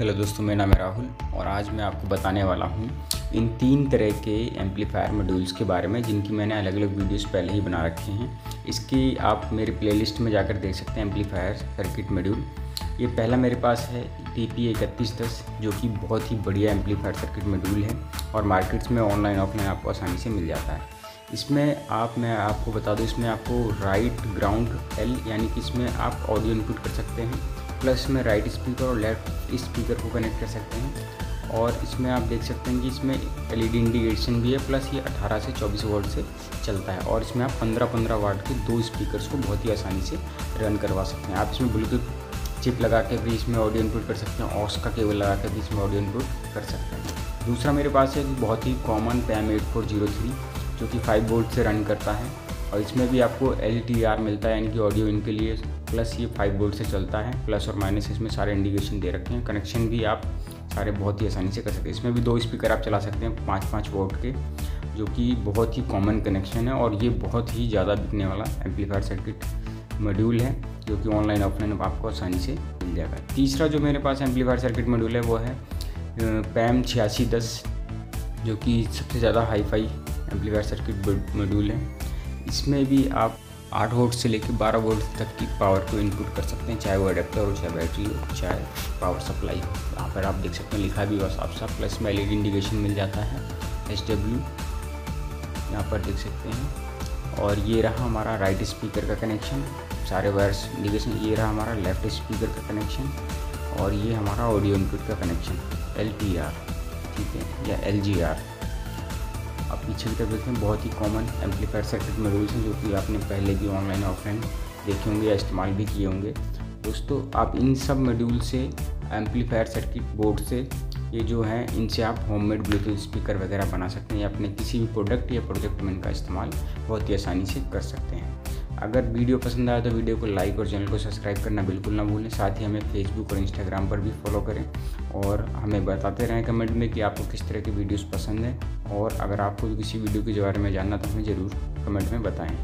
Hello दोस्तों, मेरा नाम है राहुल और आज मैं आपको बताने वाला हूँ इन 3 तरह के एम्पलीफायर मॉड्यूल्स के बारे में जिनकी मैंने अलग अलग वीडियोस पहले ही बना रखे हैं। इसकी आप मेरे प्लेलिस्ट में जाकर देख सकते हैं एम्पलीफायर सर्किट मॉड्यूल। ये पहला मेरे पास है Tpa3110 जो कि बहुत ही बढ़िया एम्पलीफायर सर्किट मॉड्यूल है और मार्केट्स में ऑनलाइन ऑफलाइन आपको आसानी से मिल जाता है। इसमें मैं आपको बता दूं, इसमें आपको राइट ग्राउंड एल यानी कि इसमें आप ऑडियो इनपुट कर सकते हैं, प्लस में राइट स्पीकर और लेफ्ट स्पीकर को कनेक्ट कर सकते हैं। और इसमें आप देख सकते हैं कि इसमें एलईडी इंडिकेशन भी है, प्लस ये 18 से 24 वोल्ट से चलता है। और इसमें आप 15-15 वाट के 2 स्पीकर्स को बहुत ही आसानी से रन करवा सकते हैं। आप इसमें ब्लूटूथ चिप लगा के भी इसमें ऑडियो इनपुट कर सकते हैं, ऑक्स का केबल लगा के भी इसमें ऑडियो इनपुट कर सकते हैं। दूसरा मेरे पास है बहुत ही कॉमन Pam8403 जो कि 5 वोल्ट से रन करता है और इसमें भी आपको LTR मिलता है यानी कि ऑडियो इन के लिए, प्लस ये 5 वोल्ट से चलता है। प्लस और माइनस इसमें सारे इंडिकेशन दे रखे हैं। कनेक्शन भी आप सारे बहुत ही आसानी से कर सकते हैं। इसमें भी 2 स्पीकर आप चला सकते हैं 5-5 वोल्ट के, जो कि बहुत ही कॉमन कनेक्शन है और ये बहुत ही ज़्यादा बिकने वाला एम्पलीफायर सर्किट मॉड्यूल है जो कि ऑनलाइन ऑफलाइन आपको आसानी से मिल जाएगा। तीसरा जो मेरे पास एम्पलीफायर सर्किट मॉड्यूल है वो है Pam8610 जो कि सबसे ज़्यादा हाई-फाई एम्पलीफायर सर्किट मॉड्यूल है। इसमें भी आप 8 वोल्ट से लेकर 12 वोल्ट तक की पावर को इनपुट कर सकते हैं, चाहे वो एडेप्टर हो, चाहे बैटरी हो, चाहे पावर सप्लाई हो। यहाँ पर आप देख सकते हैं लिखा भी हुआ साफ, प्लस में एलईडी इंडिकेशन मिल जाता है SW, यहाँ पर देख सकते हैं। और ये रहा हमारा राइट स्पीकर का कनेक्शन, सारे वायर्स इंडिकेशन। ये रहा हमारा लेफ्ट स्पीकर का कनेक्शन और ये हमारा ऑडियो इनपुट का कनेक्शन LTR, ठीक है, या LGR। आप पीछे की तरफ देखते हैं बहुत ही कॉमन एम्पलीफायर सर्किट मॉड्यूल्स हैं जो कि आपने पहले भी ऑनलाइन ऑफलाइन देखे होंगे या इस्तेमाल भी किए होंगे। दोस्तों, आप इन सब मॉड्यूल से एम्पलीफायर सर्किट बोर्ड से ये जो हैं इनसे आप होममेड ब्लूटूथ स्पीकर वगैरह बना सकते हैं या अपने किसी भी प्रोडक्ट या प्रोजेक्ट में इनका इस्तेमाल बहुत ही आसानी से कर सकते हैं। अगर वीडियो पसंद आया तो वीडियो को लाइक और चैनल को सब्सक्राइब करना बिल्कुल ना भूलें। साथ ही हमें फेसबुक और इंस्टाग्राम पर भी फॉलो करें और हमें बताते रहें कमेंट में कि आपको किस तरह की वीडियोस पसंद हैं। और अगर आपको किसी वीडियो के बारे में जानना तो हमें ज़रूर कमेंट में बताएं।